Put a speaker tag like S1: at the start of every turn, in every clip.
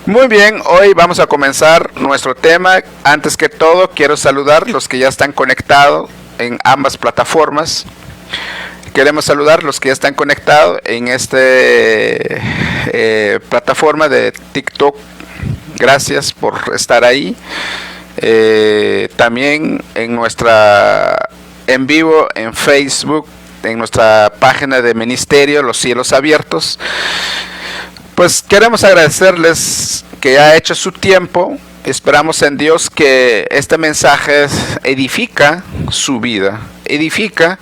S1: Muy bien, hoy vamos a comenzar nuestro tema. Antes que todo, quiero saludar a los que ya están conectados en ambas plataformas. Queremos saludar a los que ya están conectados en esta plataforma de TikTok. Gracias por estar ahí. También en nuestra en vivo en Facebook, en nuestra página de ministerio Los Cielos Abiertos. Pues queremos agradecerles que ha hecho su tiempo. Esperamos en Dios que este mensaje edifica su vida, edifica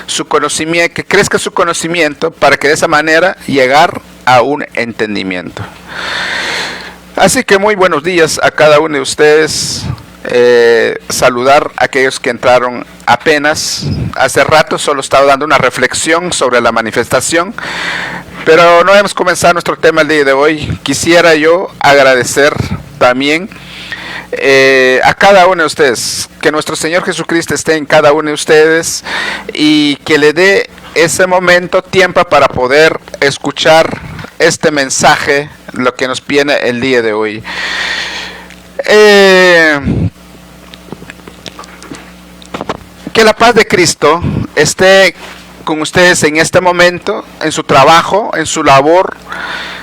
S1: su conocimiento, que crezca su conocimiento para que de esa manera llegar a un entendimiento. Así que muy buenos días a cada uno de ustedes. Saludar a aquellos que entraron apenas. Hace rato solo estaba dando una reflexión sobre la manifestación, pero no hemos comenzado nuestro tema el día de hoy. Quisiera yo agradecer también a cada uno de ustedes, que nuestro Señor Jesucristo esté en cada uno de ustedes y que le dé ese momento, tiempo para poder escuchar este mensaje, lo que nos viene el día de hoy. Que la paz de Cristo esté con ustedes en este momento, en su trabajo, en su labor.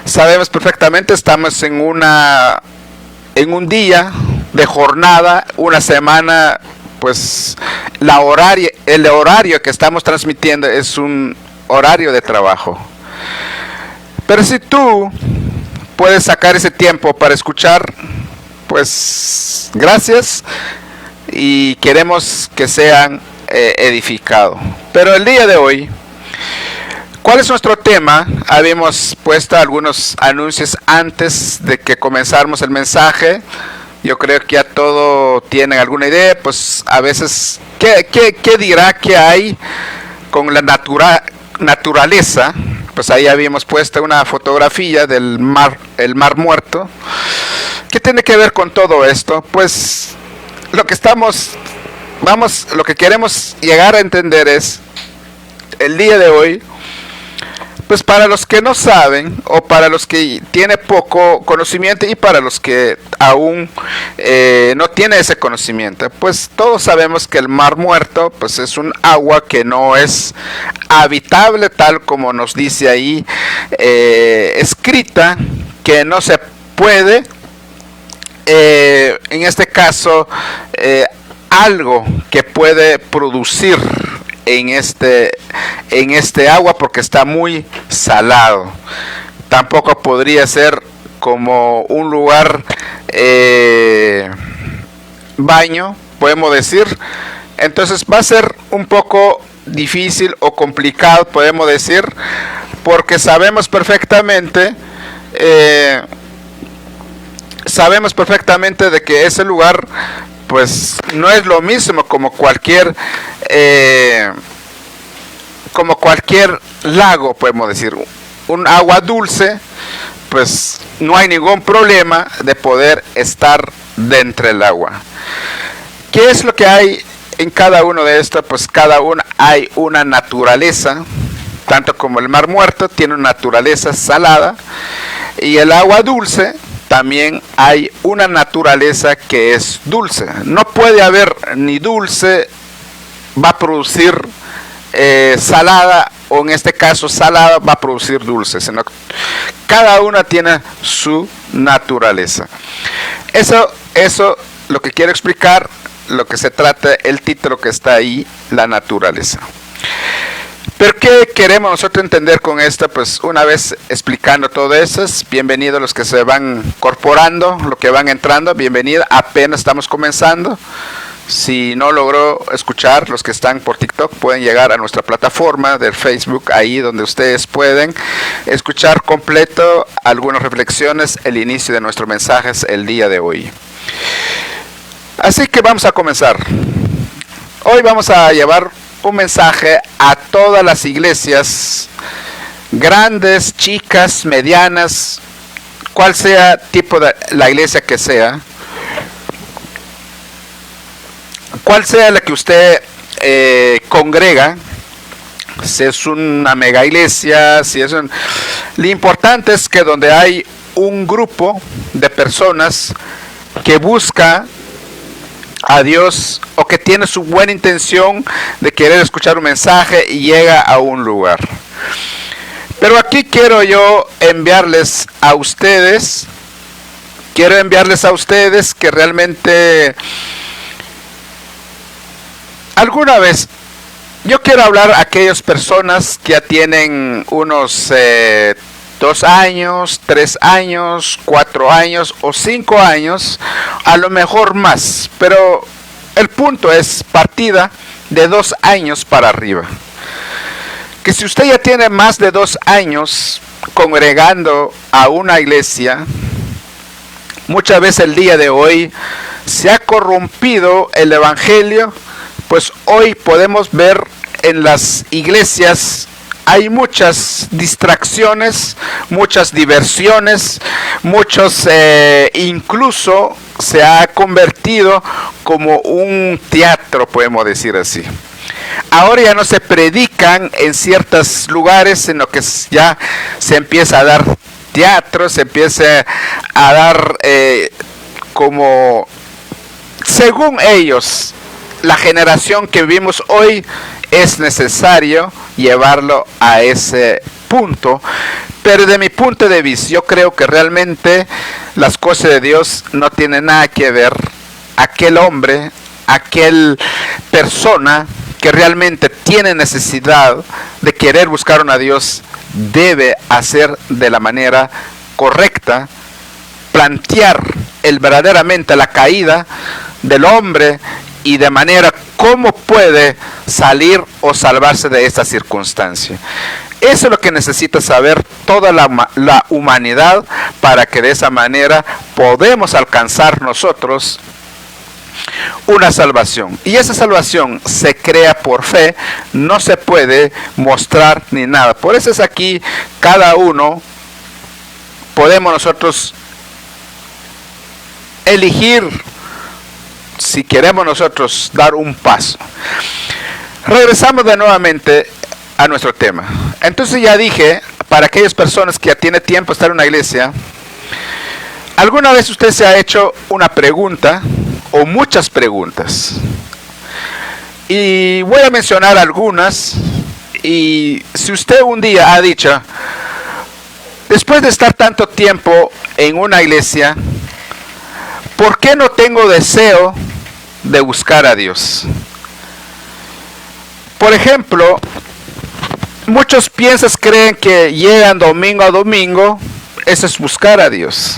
S1: Sabemos perfectamente, estamos en un día de jornada, una semana, pues el horario que estamos transmitiendo es un horario de trabajo. Pero si tú puedes sacar ese tiempo para escuchar, pues gracias, y queremos que sean edificados. Pero el día de hoy, ¿cuál es nuestro tema? Habíamos puesto algunos anuncios antes de que comenzáramos el mensaje. Yo creo que ya todo tienen alguna idea. Pues a veces, ¿qué dirá que hay con la naturaleza? Pues ahí habíamos puesto una fotografía del mar, el Mar Muerto. ¿Qué tiene que ver con todo esto? Pues lo que queremos llegar a entender es, el día de hoy, pues para los que no saben, o para los que tienen poco conocimiento, y para los que aún no tienen ese conocimiento, pues todos sabemos que el Mar Muerto pues es un agua que no es habitable, tal como nos dice ahí escrita, que no se puede, en este caso, algo que puede producir en este agua, porque está muy salado. Tampoco podría ser como un lugar baño, podemos decir. Entonces va a ser un poco difícil o complicado, podemos decir, porque sabemos perfectamente de que ese lugar pues no es lo mismo como cualquier lago, podemos decir. Un agua dulce, pues no hay ningún problema de poder estar dentro del agua. ¿Qué es lo que hay en cada uno de estos? Pues cada uno hay una naturaleza, tanto como el Mar Muerto tiene una naturaleza salada, y el agua dulce también hay una naturaleza que es dulce. No puede haber ni dulce, va a producir salada, o en este caso salada va a producir dulce, sino cada una tiene su naturaleza. Eso lo que quiero explicar, lo que se trata, el título que está ahí, la naturaleza. ¿Pero qué queremos nosotros entender con esto? Pues una vez explicando todo eso, bienvenidos los que se van incorporando, los que van entrando, bienvenido, apenas estamos comenzando. Si no logró escuchar, los que están por TikTok pueden llegar a nuestra plataforma del Facebook, ahí donde ustedes pueden escuchar completo algunas reflexiones, el inicio de nuestros mensajes el día de hoy. Así que vamos a comenzar. Hoy vamos a llevar un mensaje a todas las iglesias, grandes, chicas, medianas, cual sea tipo de la iglesia que sea, cual sea la que usted congrega, si es una mega iglesia, si es lo importante es que donde hay un grupo de personas que busca a Dios o que tiene su buena intención de querer escuchar un mensaje y llega a un lugar. Pero aquí quiero enviarles a ustedes que realmente alguna vez, yo quiero hablar a aquellas personas que ya tienen unos 2 años, 3 años, 4 años o 5 años, a lo mejor más, pero el punto es partida de 2 años para arriba. Que si usted ya tiene más de 2 años congregando a una iglesia, muchas veces el día de hoy se ha corrompido el evangelio, pues hoy podemos ver en las iglesias hay muchas distracciones, muchas diversiones, incluso se ha convertido como un teatro, podemos decir así. Ahora ya no se predican en ciertos lugares, sino que ya se empieza a dar teatro, se empieza a dar como, según ellos, la generación que vivimos hoy, es necesario llevarlo a ese punto. Pero de mi punto de vista, yo creo que realmente las cosas de Dios no tienen nada que ver. Aquel hombre, aquel persona que realmente tiene necesidad de querer buscar a Dios, debe hacer de la manera correcta, plantear verdaderamente la caída del hombre y de manera cómo puede salir o salvarse de esta circunstancia. Eso es lo que necesita saber toda la humanidad, para que de esa manera podemos alcanzar nosotros una salvación. Y esa salvación se crea por fe, no se puede mostrar ni nada. Por eso es aquí cada uno podemos nosotros elegir si queremos nosotros dar un paso. Regresamos de nuevamente a nuestro tema. Entonces ya dije, para aquellas personas que ya tienen tiempo de estar en una iglesia, ¿alguna vez usted se ha hecho una pregunta o muchas preguntas? Y voy a mencionar algunas, y si usted un día ha dicho, después de estar tanto tiempo en una iglesia, ¿por qué no tengo deseo de buscar a Dios? Por ejemplo, muchos creen que llegan domingo a domingo, eso es buscar a Dios.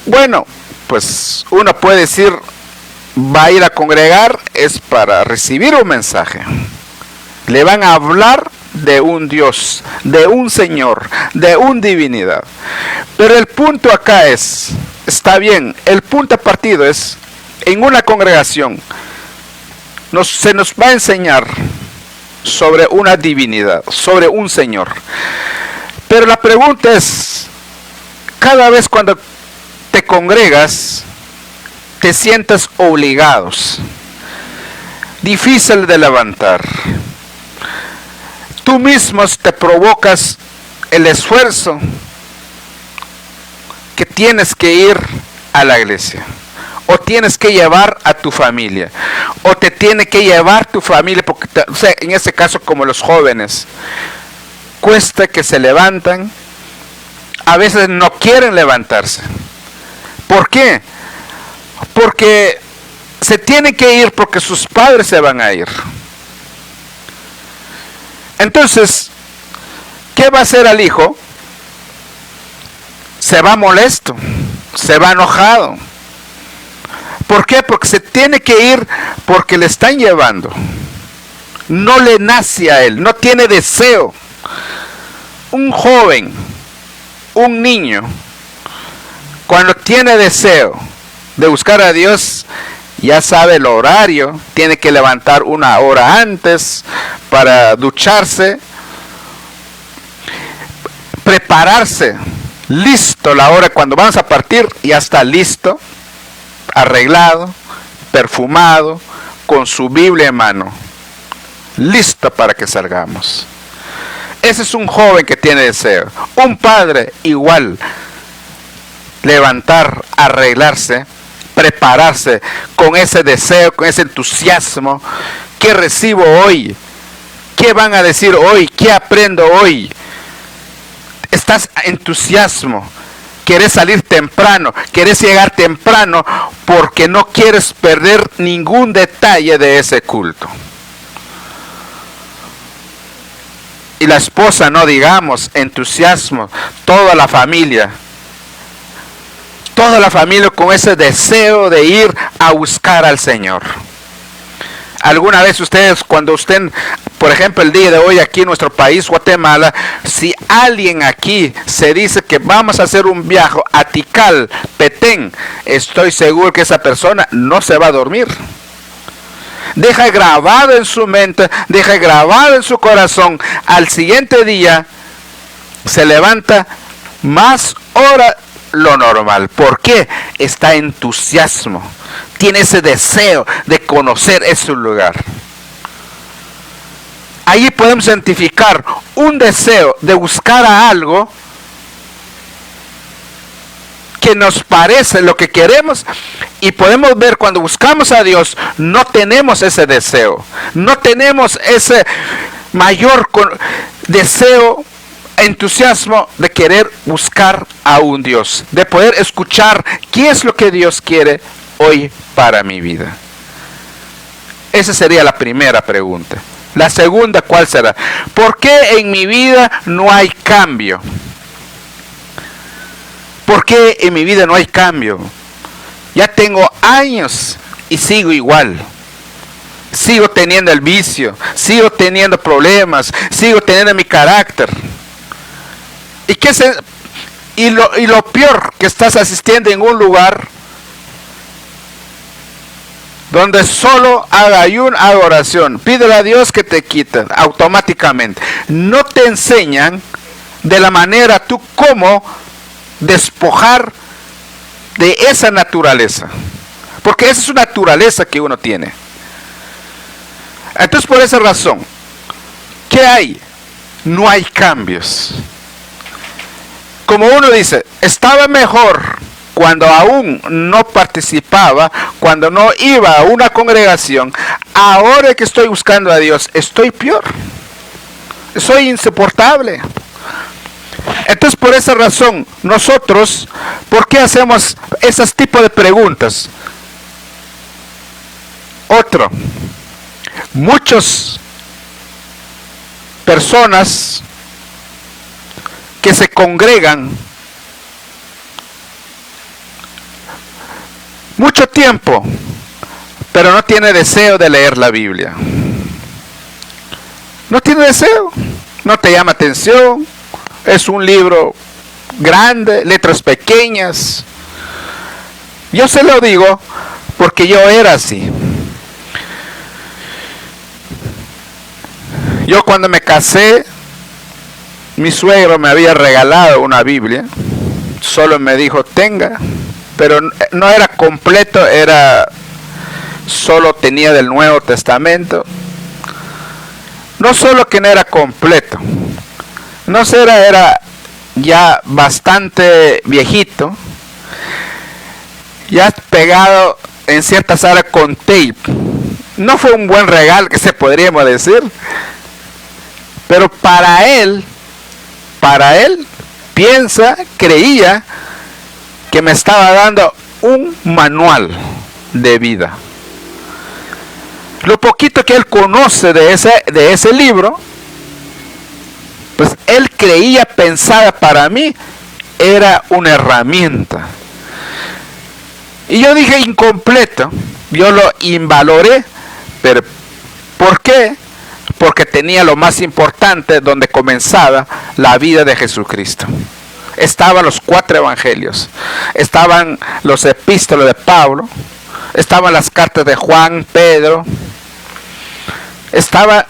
S1: Bueno, pues uno puede decir, va a ir a congregar, es para recibir un mensaje. Le van a hablar de un Dios, de un Señor, de una divinidad. Pero el punto acá está bien, el punto partido es, en una congregación, se nos va a enseñar sobre una divinidad, sobre un Señor. Pero la pregunta es, cada vez cuando te congregas, te sientes obligados, difícil de levantar. Tú mismo te provocas el esfuerzo que tienes que ir a la iglesia, o tienes que llevar a tu familia, o te tiene que llevar tu familia, porque en este caso, como los jóvenes, cuesta que se levantan, a veces no quieren levantarse. ¿Por qué? Porque se tienen que ir, porque sus padres se van a ir. Entonces, ¿qué va a hacer al hijo? Se va molesto, se va enojado. ¿Por qué? Porque se tiene que ir, porque le están llevando. No le nace a él, no tiene deseo. Un joven, un niño, cuando tiene deseo de buscar a Dios, ya sabe el horario, tiene que levantar 1 hora antes para ducharse, prepararse, listo la hora cuando vamos a partir, ya está listo, arreglado, perfumado, con su Biblia en mano, listo para que salgamos. Ese es un joven que tiene deseo. Un padre igual. Levantar, arreglarse, prepararse con ese deseo, con ese entusiasmo. ¿Qué recibo hoy? ¿Qué van a decir hoy? ¿Qué aprendo hoy? Estás entusiasmo. Quieres salir temprano, quieres llegar temprano porque no quieres perder ningún detalle de ese culto. Y la esposa, no digamos, entusiasmo, toda la familia con ese deseo de ir a buscar al Señor. ¿Alguna vez ustedes, cuando usted, por ejemplo, el día de hoy aquí en nuestro país, Guatemala, si alguien aquí se dice que vamos a hacer un viaje a Tikal, Petén, estoy seguro que esa persona no se va a dormir? Deja grabado en su mente, deja grabado en su corazón. Al siguiente día se levanta más hora lo normal. ¿Por qué? Está entusiasmo. Tiene ese deseo de conocer ese lugar. Allí podemos identificar un deseo de buscar a algo que nos parece lo que queremos, y podemos ver cuando buscamos a Dios no tenemos ese deseo, no tenemos ese mayor deseo, entusiasmo de querer buscar a un Dios, de poder escuchar qué es lo que Dios quiere hoy para mi vida. Esa sería la primera pregunta. La segunda, ¿cuál será? ¿Por qué en mi vida no hay cambio? ¿Por qué en mi vida no hay cambio? Ya tengo años y sigo igual. Sigo teniendo el vicio, sigo teniendo problemas, sigo teniendo mi carácter. Y lo peor, que estás asistiendo en un lugar donde solo haga oración, pídele a Dios que te quite automáticamente. No te enseñan de la manera tú cómo despojar de esa naturaleza, porque esa es una naturaleza que uno tiene. Entonces, por esa razón, ¿qué hay? No hay cambios. Como uno dice, estaba mejor cuando aún no participaba, cuando no iba a una congregación. Ahora que estoy buscando a Dios, estoy peor, soy insoportable. Entonces, por esa razón, nosotros, ¿por qué hacemos esos tipos de preguntas? Otro, muchas personas que se congregan mucho tiempo, pero no tiene deseo de leer la Biblia. No tiene deseo, no te llama atención. Es un libro grande, letras pequeñas. Yo se lo digo porque yo era así. Yo cuando me casé, mi suegro me había regalado una Biblia. Solo me dijo, tenga. Pero no era completo, solo tenía del Nuevo Testamento. No solo que no era completo, no sé, era ya bastante viejito, ya pegado en ciertas áreas con tape. No fue un buen regalo, que se podríamos decir, pero para él creía que me estaba dando un manual de vida. Lo poquito que él conoce de ese libro, pues él creía, pensaba para mí, era una herramienta. Y yo dije incompleto, yo lo invaloré, pero ¿por qué? Porque tenía lo más importante donde comenzaba la vida de Jesucristo. Estaban los 4 evangelios, estaban los epístolas de Pablo, estaban las cartas de Juan, Pedro, estaban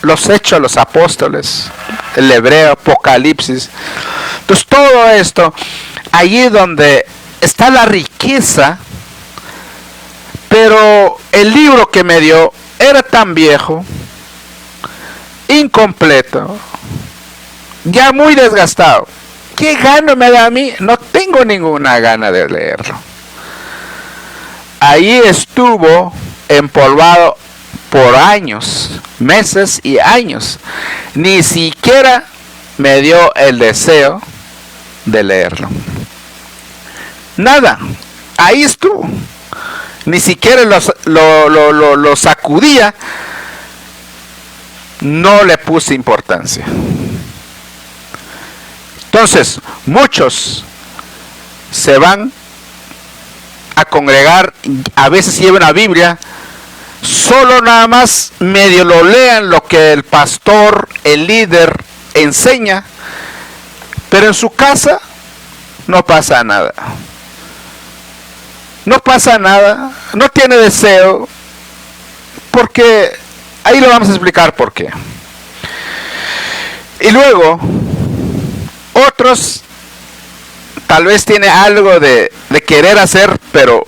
S1: los hechos de los apóstoles, el hebreo, Apocalipsis. Entonces todo esto, allí donde está la riqueza, pero el libro que me dio era tan viejo, incompleto, ya muy desgastado. ¿Qué gana me da a mí? No tengo ninguna gana de leerlo. Ahí estuvo empolvado por años, meses y años. Ni siquiera me dio el deseo de leerlo. Nada, ahí estuvo. Ni siquiera lo sacudía. No le puse importancia. Entonces, muchos se van a congregar, a veces llevan la Biblia, solo nada más medio lo lean lo que el pastor, el líder enseña, pero en su casa no pasa nada. No pasa nada, no tiene deseo, porque ahí lo vamos a explicar por qué. Y luego, otros tal vez tiene algo de querer hacer, pero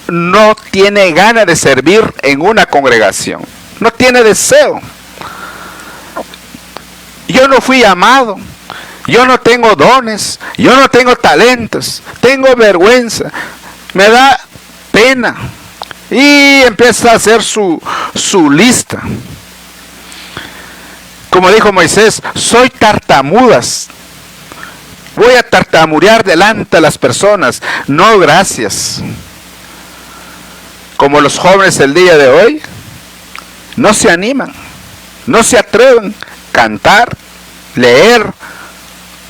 S1: no tiene ganas de servir en una congregación. No tiene deseo. Yo no fui llamado. Yo no tengo dones. Yo no tengo talentos. Tengo vergüenza. Me da pena. Y empieza a hacer su lista. Como dijo Moisés, soy tartamudas. Voy a tartamudear delante de las personas. No, gracias. Como los jóvenes del día de hoy, no se animan, no se atreven a cantar, leer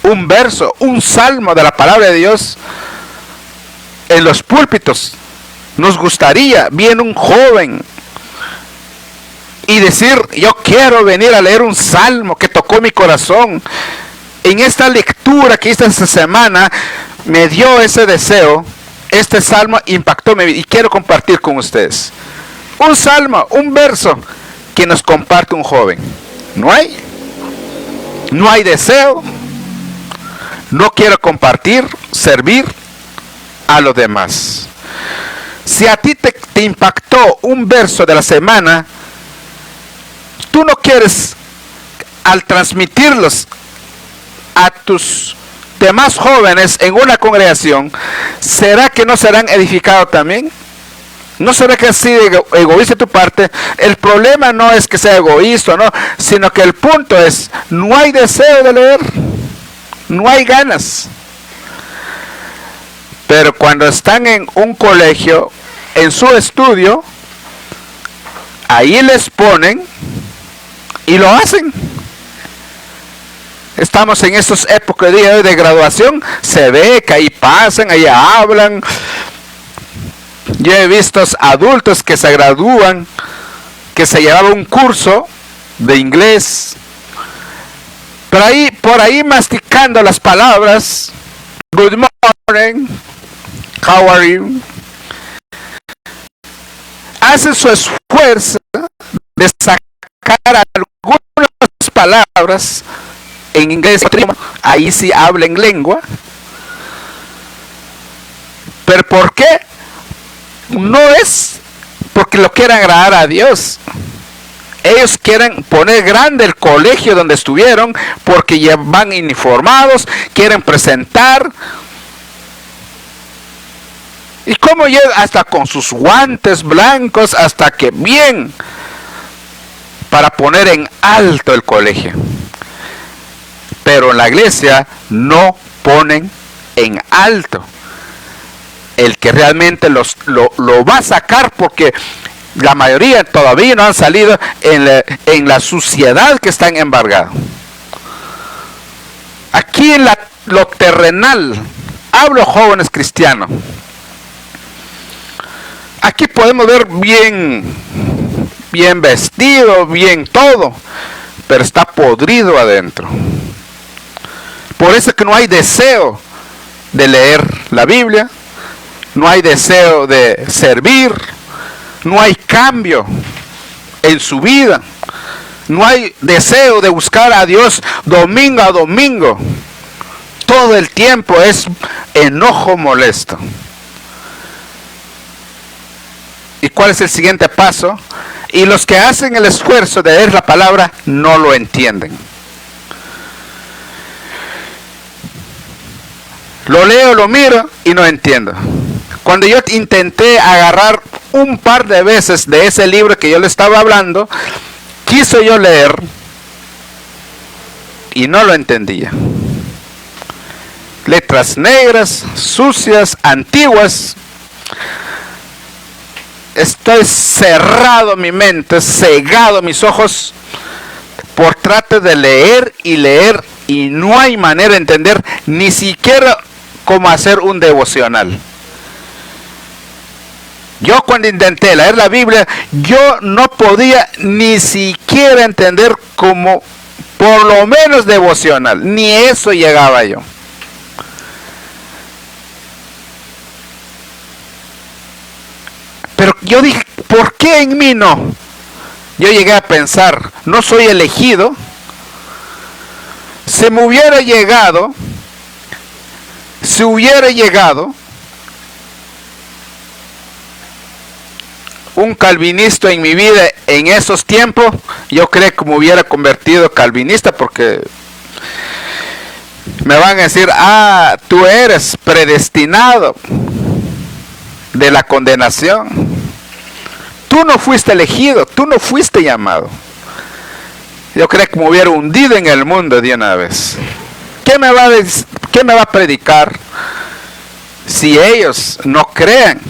S1: un verso, un salmo de la palabra de Dios en los púlpitos. Nos gustaría, viene un joven y decir, yo quiero venir a leer un salmo que tocó mi corazón. En esta lectura que hice esta semana, me dio ese deseo. Este salmo impactó mi vida y quiero compartir con ustedes. Un salmo, un verso que nos comparte un joven. No hay. No hay deseo. No quiero compartir, servir a los demás. Si a ti te impactó un verso de la semana, tú no quieres, al transmitirlos a tus demás jóvenes en una congregación, ¿será que no serán edificados también? ¿No será que así egoísta de tu parte? El problema no es que sea egoísta, no, sino que el punto es, no hay deseo de leer, no hay ganas. Pero cuando están en un colegio, en su estudio, ahí les ponen y lo hacen. Estamos en estas épocas de graduación, se ve que ahí pasan, ahí hablan. Yo he visto adultos que se gradúan, que se llevaban un curso de inglés, pero ahí, por ahí masticando las palabras, good morning, how are you, hacen su esfuerzo de sacar algunas palabras en inglés, ahí sí hablan lengua. ¿Pero por qué? No es porque lo quieran agradar a Dios. Ellos quieren poner grande el colegio donde estuvieron, porque ya van uniformados, quieren presentar. ¿Y cómo llega? Hasta con sus guantes blancos, hasta que bien, para poner en alto el colegio. Pero en la iglesia no ponen en alto el que realmente lo va a sacar, porque la mayoría todavía no han salido en la suciedad que están embargados. Aquí en lo terrenal, hablo jóvenes cristianos, aquí podemos ver bien vestido, bien todo, pero está podrido adentro. Por eso es que no hay deseo de leer la Biblia, no hay deseo de servir, no hay cambio en su vida, no hay deseo de buscar a Dios domingo a domingo. Todo el tiempo es enojo molesto. ¿Y cuál es el siguiente paso? Y los que hacen el esfuerzo de leer la palabra no lo entienden. Lo leo, lo miro y no entiendo. Cuando yo intenté agarrar un par de veces de ese libro que yo le estaba hablando, quiso yo leer y no lo entendía. Letras negras, sucias, antiguas. Estoy cerrado mi mente, cegado mis ojos por tratar de leer y no hay manera de entender ni siquiera cómo hacer un devocional. Yo cuando intenté leer la Biblia, yo no podía ni siquiera entender como por lo menos devocional, ni eso llegaba yo. Pero yo dije, ¿por qué en mí no? Yo llegué a pensar, no soy elegido. Si hubiera llegado un calvinista en mi vida en esos tiempos, yo creo que me hubiera convertido calvinista, porque me van a decir, tú eres predestinado de la condenación. Tú no fuiste elegido, tú no fuiste llamado. Yo creo que me hubiera hundido en el mundo de una vez. ¿Qué me va a predicar si ellos no creen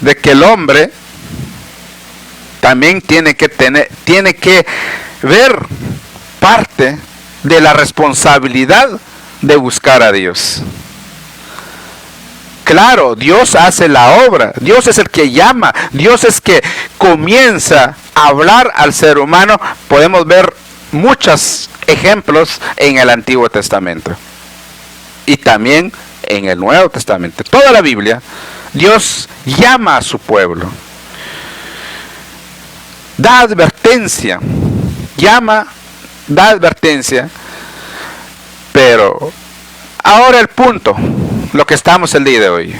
S1: de que el hombre también tiene que ver parte de la responsabilidad de buscar a Dios? Claro, Dios hace la obra, Dios es el que llama, Dios es que comienza a hablar al ser humano. Podemos ver muchos ejemplos en el Antiguo Testamento y también en el Nuevo Testamento. Toda la Biblia, Dios llama a su pueblo, da advertencia, da advertencia, pero ahora el punto, lo que estamos el día de hoy.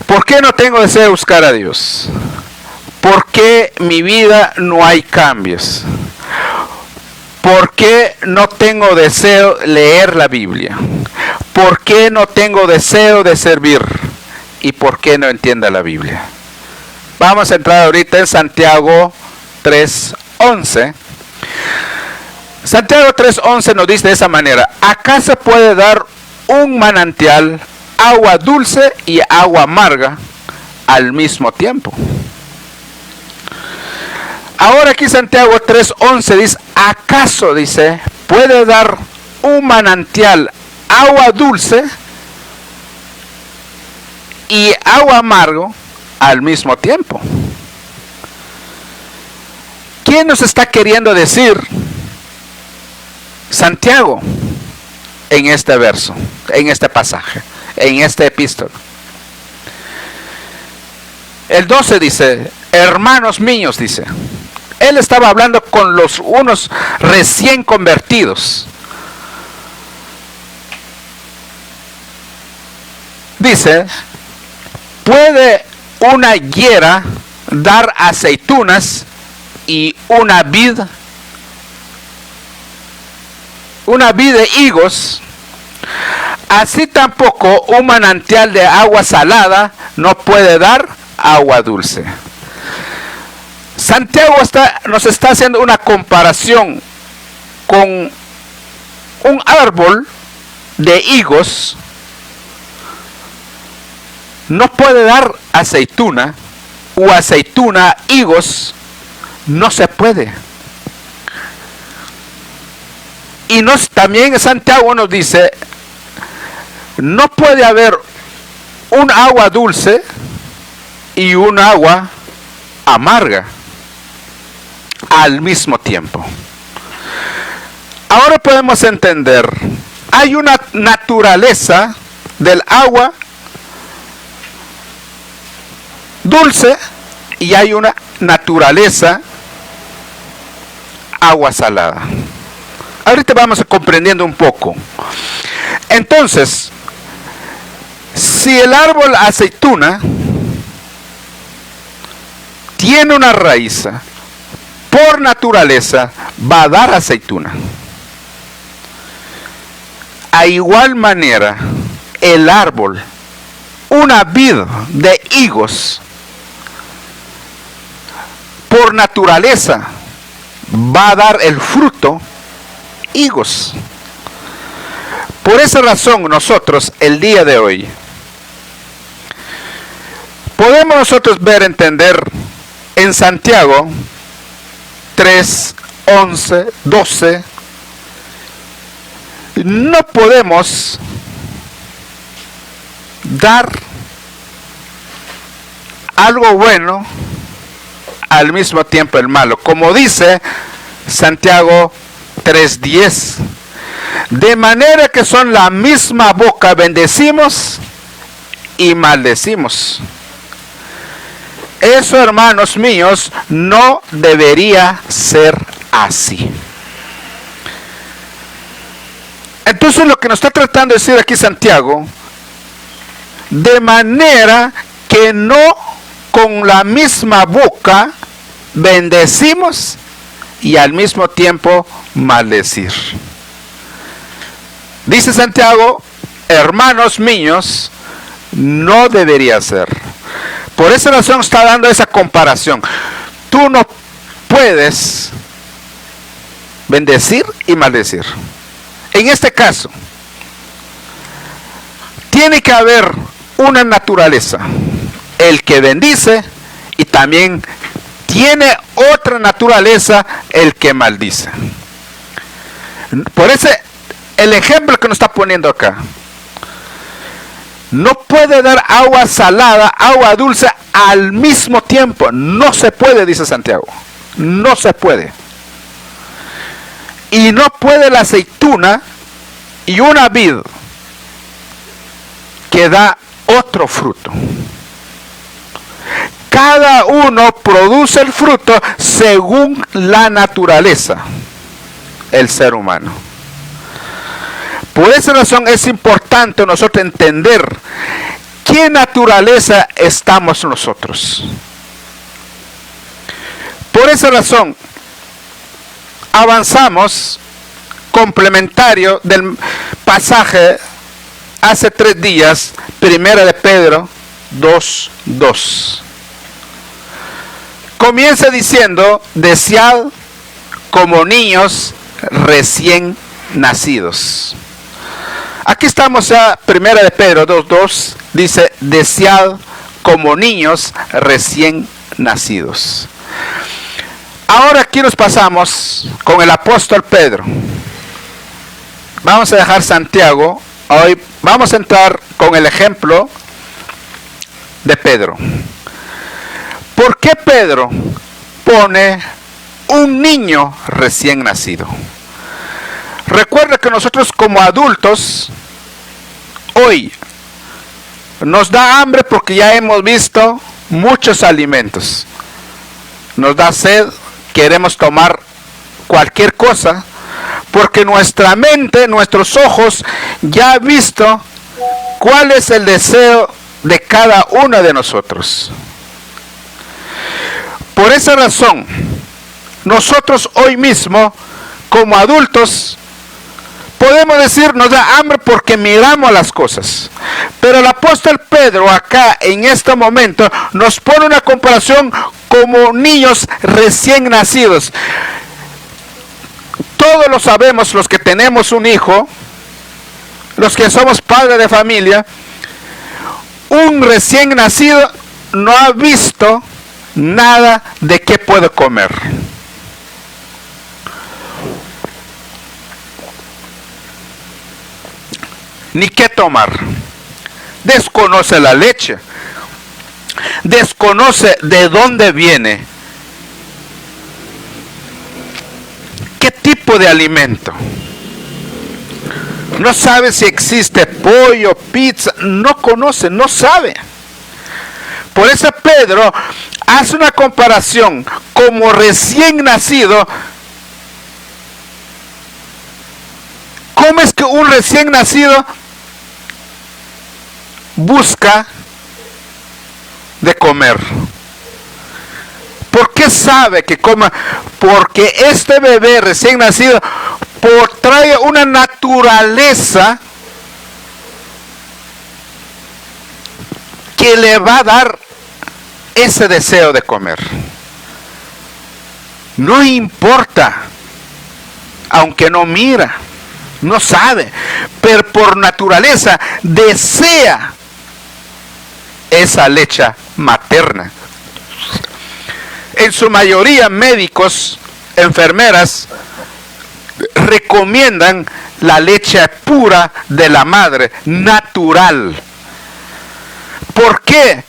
S1: ¿Por qué no tengo deseo de buscar a Dios? ¿Por qué mi vida no hay cambios? ¿Por qué no tengo deseo de leer la Biblia? ¿Por qué no tengo deseo de servir? ¿Y por qué no entiendo la Biblia? Vamos a entrar ahorita en Santiago 3:11. Santiago 3:11 nos dice de esa manera: ¿acaso se puede dar un manantial, agua dulce y agua amarga al mismo tiempo? Ahora aquí Santiago 3:11 dice, ¿acaso, dice, puede dar un manantial, agua dulce y agua amargo al mismo tiempo? ¿Quién nos está queriendo decir Santiago en este verso, en este pasaje, en este epístola? El 12 dice, hermanos míos, dice. Él estaba hablando con unos recién convertidos. Dice, ¿puede una higuera dar aceitunas y una vid de higos? Así tampoco un manantial de agua salada no puede dar agua dulce. Santiago nos está haciendo una comparación con un árbol de higos. No puede dar aceituna, o aceituna, higos, no se puede. Y también Santiago nos dice, no puede haber un agua dulce y un agua amarga al mismo tiempo. Ahora podemos entender, hay una naturaleza del agua dulce y hay una naturaleza agua salada. Ahorita vamos comprendiendo un poco. Entonces, si el árbol aceituna tiene una raíz, por naturaleza va a dar aceituna. a igual manera, el árbol, una vid de higos, por naturaleza, va a dar el fruto higos. Por esa razón nosotros, el día de hoy, podemos nosotros ver, entender en Santiago 3, 11, 12, no podemos dar algo bueno al mismo tiempo el malo, como dice Santiago 3:10, de manera que son la misma boca bendecimos y maldecimos. Eso, hermanos míos, no debería ser así. Entonces lo que nos está tratando de decir aquí Santiago, de manera que no con la misma boca bendecimos y al mismo tiempo maldecir. Dice Santiago, hermanos míos, no debería ser. Por esa razón está dando esa comparación. Tú no puedes bendecir y maldecir. En este caso, tiene que haber una naturaleza. El que bendice y también tiene otra naturaleza el que maldice. Por eso el ejemplo que nos está poniendo acá. No puede dar agua salada, agua dulce al mismo tiempo. No se puede, dice Santiago. No se puede. Y no puede la aceituna y una vid que da otro fruto. Cada uno produce el fruto según la naturaleza, el ser humano. Por esa razón es importante nosotros entender qué naturaleza estamos nosotros. Por esa razón avanzamos complementario del pasaje hace 3 días, 1 de Pedro 2:2. Comienza diciendo, desead como niños recién nacidos. Aquí estamos a 1 de Pedro 2:2, dice, desead como niños recién nacidos. Ahora aquí nos pasamos con el apóstol Pedro. Vamos a dejar Santiago, hoy vamos a entrar con el ejemplo de Pedro. ¿Por qué Pedro pone un niño recién nacido? Recuerda que nosotros como adultos, hoy, nos da hambre porque ya hemos visto muchos alimentos. Nos da sed, queremos tomar cualquier cosa, porque nuestra mente, nuestros ojos, ya han visto cuál es el deseo de cada uno de nosotros. Por esa razón, nosotros hoy mismo, como adultos, podemos decir, nos da hambre porque miramos las cosas. Pero el apóstol Pedro acá, en este momento, nos pone una comparación como niños recién nacidos. Todos lo sabemos, los que tenemos un hijo, los que somos padres de familia, un recién nacido no ha visto nada de qué puede comer. Ni qué tomar. Desconoce la leche. Desconoce de dónde viene. ¿Qué tipo de alimento? No sabe si existe pollo, pizza. No conoce, no sabe. Por eso Pedro hace una comparación como recién nacido. ¿Cómo es que un recién nacido busca de comer? ¿Por qué sabe que coma? Porque este bebé recién nacido trae una naturaleza que le va a dar ese deseo de comer. No importa, aunque no mira, no sabe, pero por naturaleza desea esa leche materna. En su mayoría médicos, enfermeras, recomiendan la leche pura de la madre, natural. ¿Por qué?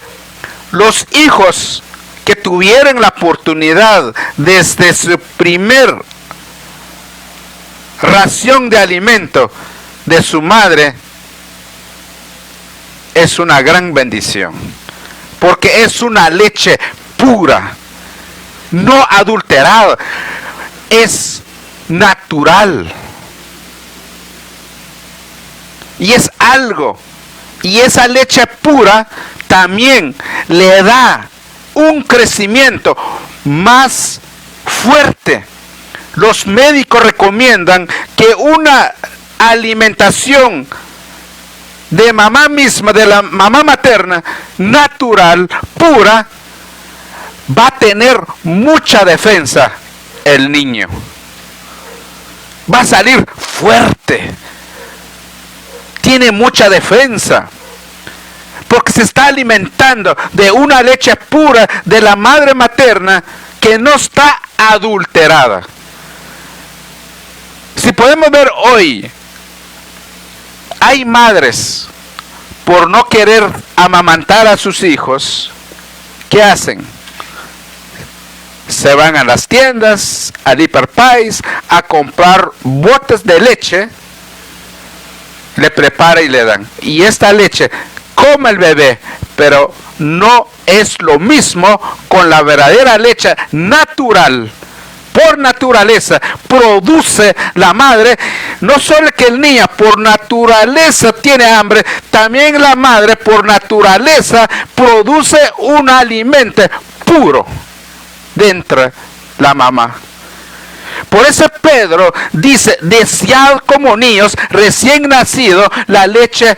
S1: Los hijos que tuvieron la oportunidad desde su primer ración de alimento de su madre, es una gran bendición, porque es una leche pura, no adulterada, es natural. Y es algo, y esa leche pura también le da un crecimiento más fuerte. Los médicos recomiendan que una alimentación de mamá misma, de la mamá materna, natural, pura, va a tener mucha defensa el niño. Va a salir fuerte. Tiene mucha defensa. Porque se está alimentando de una leche pura de la madre materna que no está adulterada. Si podemos ver hoy, hay madres, por no querer amamantar a sus hijos, ¿qué hacen? Se van a las tiendas, al Hiperpais, a comprar botes de leche, le prepara y le dan. Y esta leche come el bebé, pero no es lo mismo con la verdadera leche natural. Por naturaleza produce la madre, no solo que el niño por naturaleza tiene hambre, también la madre por naturaleza produce un alimento puro dentro de la mamá. Por eso Pedro dice, desead como niños recién nacidos la leche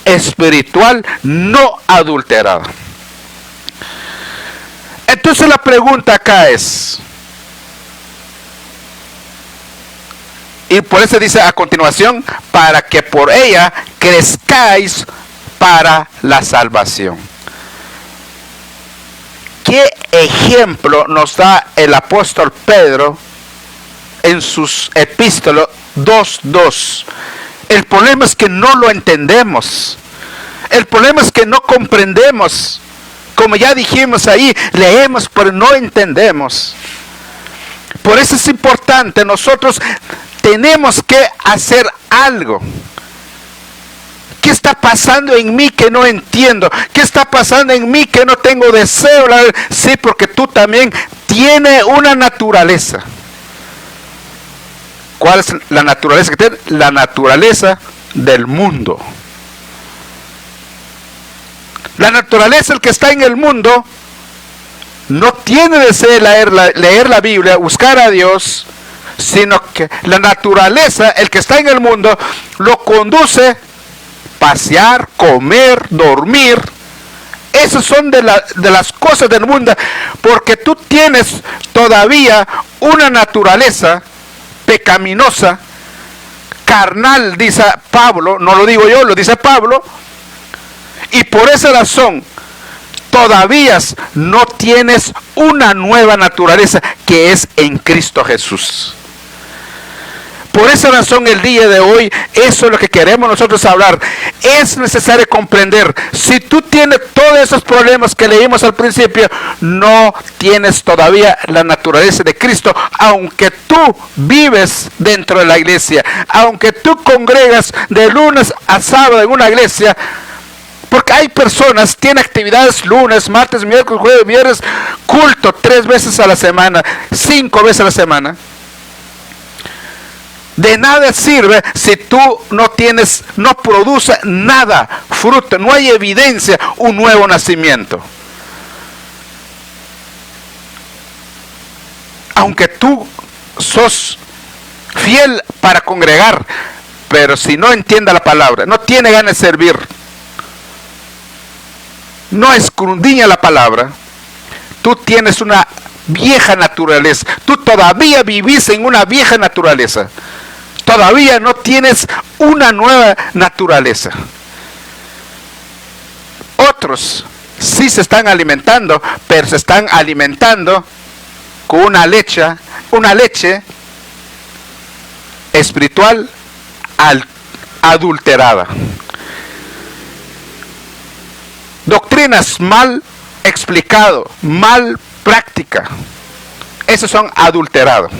S1: espiritual no adulterada. Entonces la pregunta acá es, y por eso dice a continuación, para que por ella crezcáis para la salvación. ¿Qué ejemplo nos da el apóstol Pedro en sus epístolas 2:2? El problema es que no lo entendemos. El problema es que no comprendemos. Como ya dijimos ahí, leemos pero no entendemos. Por eso es importante, nosotros tenemos que hacer algo. ¿Qué está pasando en mí que no entiendo? ¿Qué está pasando en mí que no tengo deseo? Sí, porque tú también tienes una naturaleza. ¿Cuál es la naturaleza que tiene? La naturaleza del mundo. La naturaleza, el que está en el mundo, no tiene deseo de leer la Biblia, buscar a Dios, sino que la naturaleza, el que está en el mundo, lo conduce pasear, comer, dormir. Esas son de las cosas del mundo, porque tú tienes todavía una naturaleza pecaminosa, carnal, dice Pablo, no lo digo yo, lo dice Pablo, y por esa razón todavía no tienes una nueva naturaleza que es en Cristo Jesús. Por esa razón el día de hoy, eso es lo que queremos nosotros hablar. Es necesario comprender, si tú tienes todos esos problemas que leímos al principio, no tienes todavía la naturaleza de Cristo, aunque tú vives dentro de la iglesia, aunque tú congregas de lunes a sábado en una iglesia. Porque hay personas, tienen actividades lunes, martes, miércoles, jueves, viernes, culto 3 veces a la semana, 5 veces a la semana. De nada sirve si tú no produces nada, fruto, no hay evidencia, un nuevo nacimiento. Aunque tú sos fiel para congregar, pero si no entiende la palabra, no tiene ganas de servir, no escudriña la palabra, tú tienes una vieja naturaleza. Tú todavía vivís en una vieja naturaleza. Todavía no tienes una nueva naturaleza. Otros sí se están alimentando, pero se están alimentando con una leche espiritual adulterada. Doctrinas mal explicado, mal práctica. Esos son adulterados.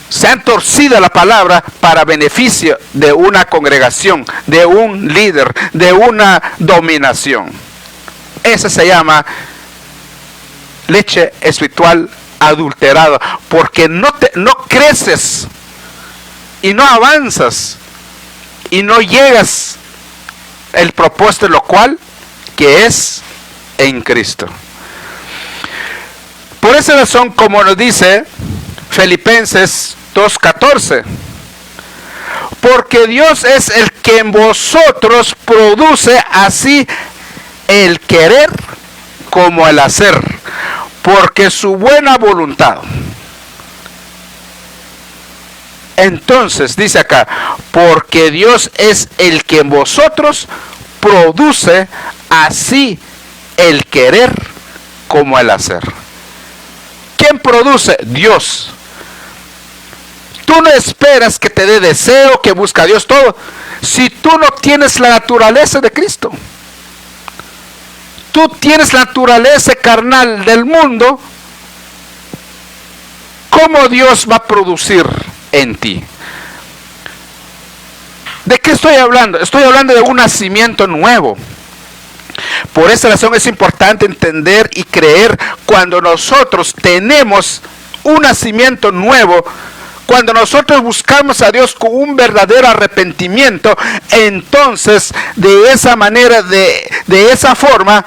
S1: Se han torcido la palabra para beneficio de una congregación, de un líder, de una dominación. Eso se llama leche espiritual adulterada, porque no creces y no avanzas y no llegas al propósito, lo cual que es en Cristo. Por esa razón, como nos dice Filipenses 2:14, porque Dios es el que en vosotros produce así el querer como el hacer, porque su buena voluntad. Entonces dice acá, porque Dios es el que en vosotros produce así el querer como el hacer. ¿Quién produce? Dios. Tú no esperas que te dé deseo, que busca a Dios todo, si tú no tienes la naturaleza de Cristo. Tú tienes la naturaleza carnal del mundo. ¿Cómo Dios va a producir en ti? ¿De qué estoy hablando? Estoy hablando de un nacimiento nuevo. Por esa razón es importante entender y creer cuando nosotros tenemos un nacimiento nuevo. Cuando nosotros buscamos a Dios con un verdadero arrepentimiento, entonces de esa manera, de esa forma,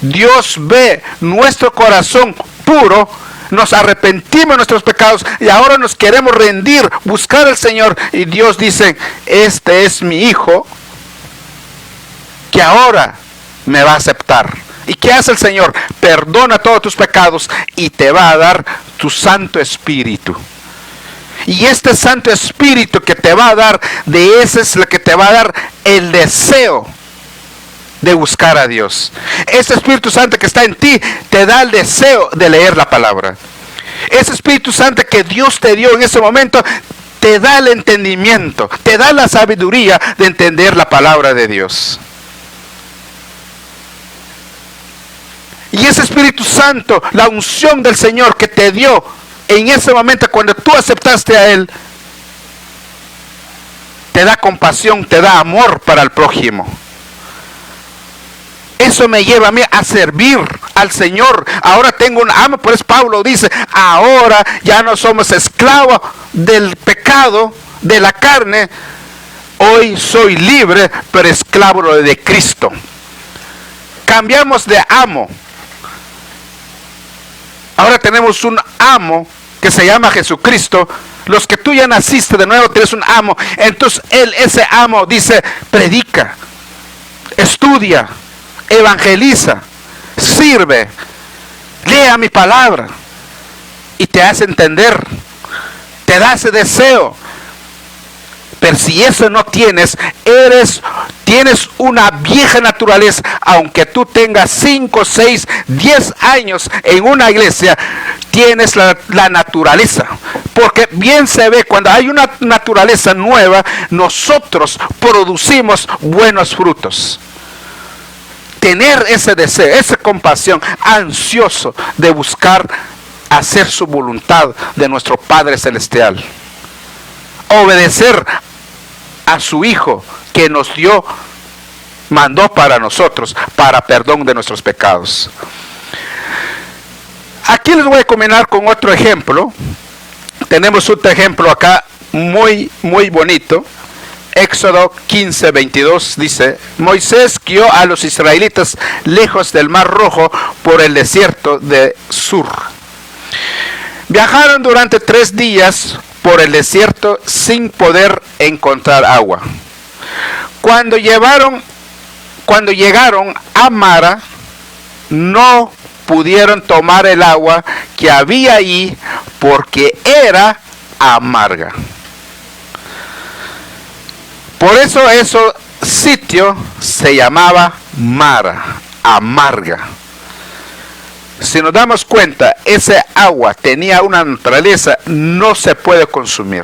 S1: Dios ve nuestro corazón puro, nos arrepentimos de nuestros pecados y ahora nos queremos rendir, buscar al Señor. Y Dios dice, este es mi hijo que ahora me va a aceptar. ¿Y qué hace el Señor? Perdona todos tus pecados y te va a dar tu Santo Espíritu. Y este Santo Espíritu que te va a dar, de ese es lo que te va a dar el deseo de buscar a Dios. Ese Espíritu Santo que está en ti te da el deseo de leer la palabra. Ese Espíritu Santo que Dios te dio en ese momento te da el entendimiento, te da la sabiduría de entender la palabra de Dios. Y ese Espíritu Santo, la unción del Señor que te dio en ese momento cuando tú aceptaste a Él, te da compasión, te da amor para el prójimo. Eso me lleva a mí a servir al Señor. Ahora tengo un amo, por eso Pablo dice, ahora ya no somos esclavos del pecado, de la carne. Hoy soy libre, pero esclavo de Cristo. Cambiamos de amo. Ahora tenemos un amo que se llama Jesucristo. Los que tú ya naciste de nuevo, tienes un amo. Entonces Él, ese amo, dice, predica, estudia, evangeliza, sirve, lea mi palabra y te hace entender, te da ese deseo. Pero si eso no tienes, tienes una vieja naturaleza. Aunque tú tengas 5, 6, 10 años en una iglesia, tienes la naturaleza. Porque bien se ve, cuando hay una naturaleza nueva, nosotros producimos buenos frutos. Tener ese deseo, esa compasión, ansioso de buscar hacer su voluntad de nuestro Padre Celestial. Obedecer a su Hijo que nos mandó para nosotros, para perdón de nuestros pecados. Aquí les voy a combinar con otro ejemplo. Tenemos otro ejemplo acá muy bonito. Éxodo 15:22 dice, Moisés guió a los israelitas lejos del Mar Rojo por el desierto de Sur. Viajaron durante 3 días por el desierto sin poder encontrar agua. Cuando cuando llegaron a Mara, no pudieron tomar el agua que había ahí porque era amarga. Por eso ese sitio se llamaba Mara, amarga. Si nos damos cuenta, ese agua tenía una naturaleza, no se puede consumir.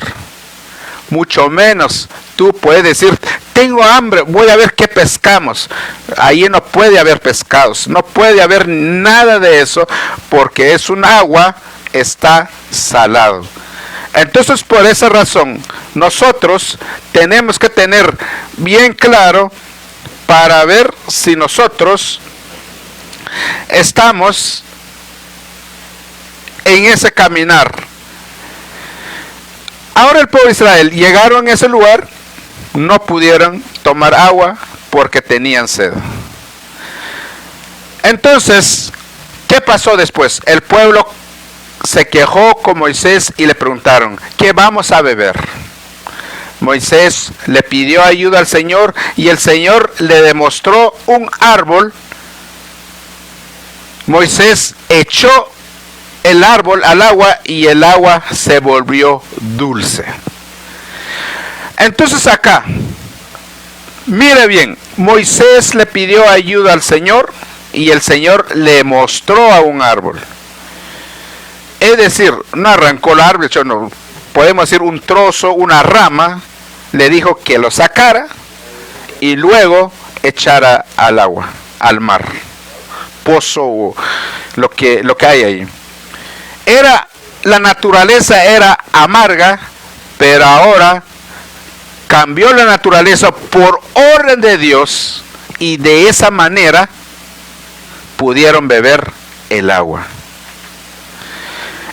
S1: Mucho menos tú puedes decir, tengo hambre, voy a ver qué pescamos. Ahí no puede haber pescados, no puede haber nada de eso, porque es un agua, está salado. Entonces, por esa razón, nosotros tenemos que tener bien claro para ver si nosotros estamos en ese caminar. Ahora el pueblo de Israel llegaron a ese lugar, no pudieron tomar agua porque tenían sed. Entonces, ¿qué pasó después? El pueblo se quejó con Moisés y le preguntaron, ¿qué vamos a beber? Moisés le pidió ayuda al Señor y el Señor le demostró un árbol. Moisés echó el árbol al agua y el agua se volvió dulce. Entonces acá, mire bien, Moisés le pidió ayuda al Señor y el Señor le mostró a un árbol. Es decir, no arrancó el árbol, no, podemos decir un trozo, una rama, le dijo que lo sacara y luego echara al agua, al mar, pozo o lo que hay ahí. La naturaleza era amarga, pero ahora cambió la naturaleza por orden de Dios y de esa manera pudieron beber el agua.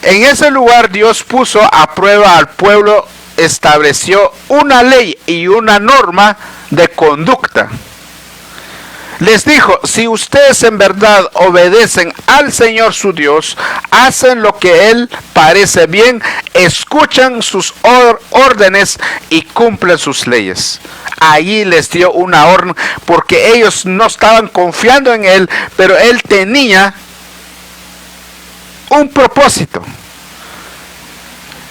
S1: En ese lugar Dios puso a prueba al pueblo, estableció una ley y una norma de conducta. Les dijo, si ustedes en verdad obedecen al Señor su Dios, hacen lo que Él parece bien, escuchan sus órdenes y cumplen sus leyes. Allí les dio una orden porque ellos no estaban confiando en Él, pero Él tenía un propósito.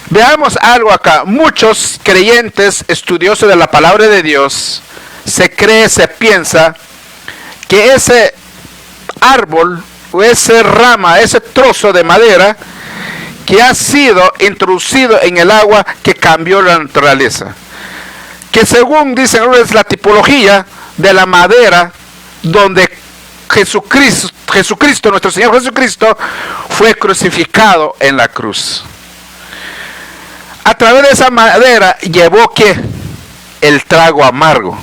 S1: Veamos algo acá. Muchos creyentes, estudiosos de la palabra de Dios, se piensa que ese árbol o esa rama, ese trozo de madera que ha sido introducido en el agua que cambió la naturaleza, que según dicen es la tipología de la madera donde Jesucristo, nuestro Señor Jesucristo, fue crucificado en la cruz. A través de esa madera llevó que el trago amargo,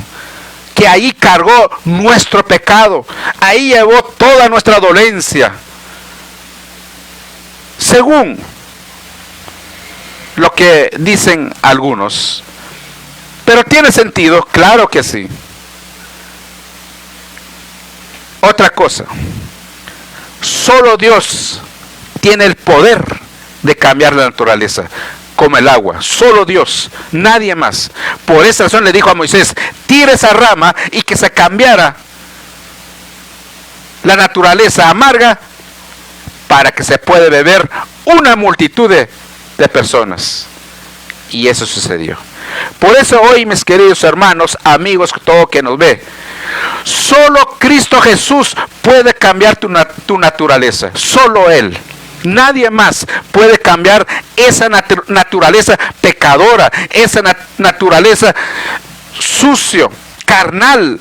S1: que ahí cargó nuestro pecado, ahí llevó toda nuestra dolencia. Según lo que dicen algunos. Pero tiene sentido, claro que sí. Otra cosa, solo Dios tiene el poder de cambiar la naturaleza, como el agua, solo Dios, nadie más. Por esa razón le dijo a Moisés, tira esa rama y que se cambiara la naturaleza amarga para que se pueda beber una multitud de personas. Y eso sucedió. Por eso hoy, mis queridos hermanos, amigos, todo que nos ve, solo Cristo Jesús puede cambiar tu naturaleza, solo Él. Nadie más puede cambiar esa naturaleza pecadora, esa naturaleza sucio, carnal.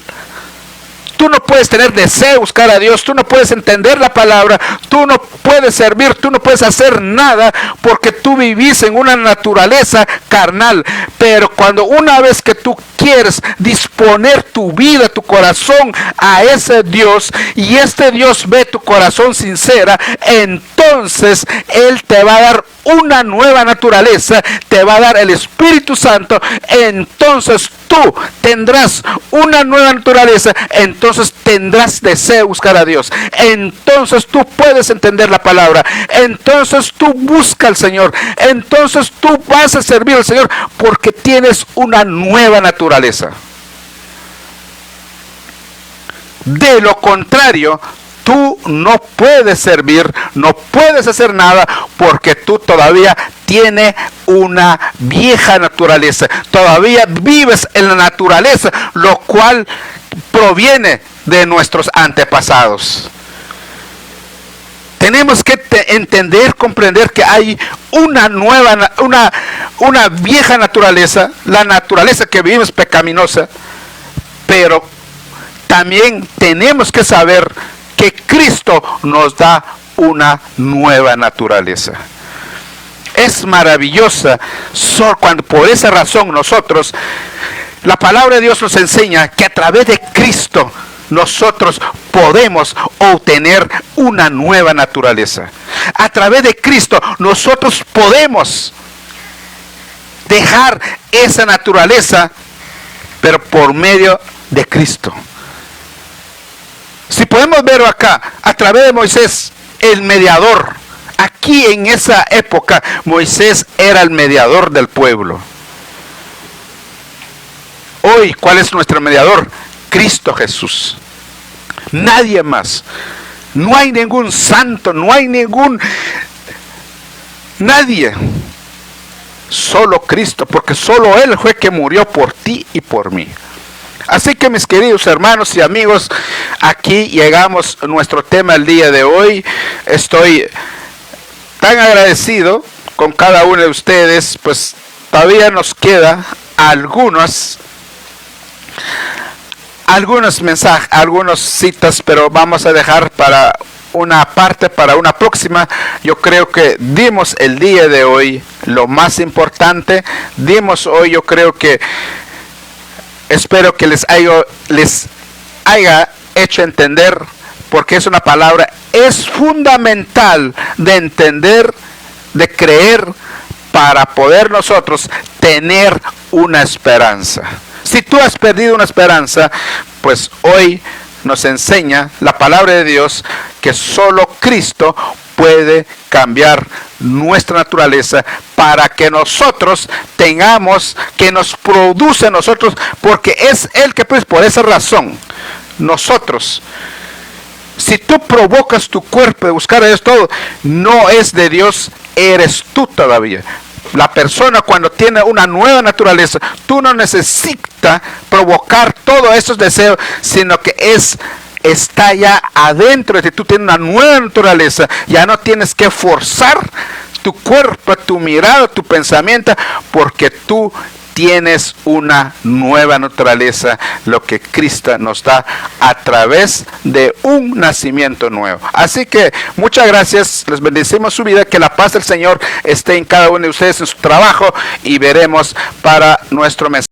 S1: Tú no puedes tener deseo de buscar a Dios, tú no puedes entender la palabra, tú no puedes servir, tú no puedes hacer nada porque tú vivís en una naturaleza carnal. Pero cuando una vez que tú quieres disponer tu vida, tu corazón a ese Dios, y este Dios ve tu corazón sincera, entonces Él te va a dar una nueva naturaleza, te va a dar el Espíritu Santo, entonces tú tendrás una nueva naturaleza, entonces tendrás deseo de buscar a Dios, entonces tú puedes entender la palabra, entonces tú buscas al Señor, entonces tú vas a servir al Señor porque tienes una nueva naturaleza. De lo contrario, tú no puedes servir, no puedes hacer nada, porque tú todavía tienes una vieja naturaleza. Todavía vives en la naturaleza, lo cual proviene de nuestros antepasados. Tenemos que entender, comprender que hay una nueva, una vieja naturaleza, la naturaleza que vivimos pecaminosa, pero también tenemos que saber que Cristo nos da una nueva naturaleza. Es maravillosa, cuando por esa razón nosotros, la palabra de Dios nos enseña que a través de Cristo nosotros podemos obtener una nueva naturaleza. A través de Cristo nosotros podemos dejar esa naturaleza, pero por medio de Cristo. Si podemos verlo acá, a través de Moisés, el mediador. Aquí en esa época, Moisés era el mediador del pueblo. Hoy, ¿cuál es nuestro mediador? Cristo Jesús. Nadie más. No hay ningún santo, no hay nadie. Solo Cristo, porque solo Él fue que murió por ti y por mí. Así que, mis queridos hermanos y amigos, aquí llegamos a nuestro tema el día de hoy. Estoy tan agradecido con cada uno de ustedes, pues todavía nos queda algunos mensajes, algunas citas, pero vamos a dejar para una parte, para una próxima. Yo creo que dimos el día de hoy lo más importante. Dimos hoy, yo creo que, espero que les haya hecho entender, porque es una palabra, es fundamental de entender, de creer, para poder nosotros tener una esperanza. Si tú has perdido una esperanza, pues hoy nos enseña la palabra de Dios que solo Cristo puede cambiar nuestra naturaleza para que nosotros tengamos, que nos produce a nosotros, porque es Él que, pues, por esa razón, nosotros, si tú provocas tu cuerpo de buscar a Dios todo, no es de Dios, eres tú todavía. La persona cuando tiene una nueva naturaleza, tú no necesitas provocar todos esos deseos, sino que está ya adentro de ti. Tú tienes una nueva naturaleza, ya no tienes que forzar tu cuerpo, tu mirada, tu pensamiento, porque tú tienes una nueva naturaleza, lo que Cristo nos da a través de un nacimiento nuevo. Así que muchas gracias, les bendecimos su vida, que la paz del Señor esté en cada uno de ustedes en su trabajo, y veremos para nuestro mensaje.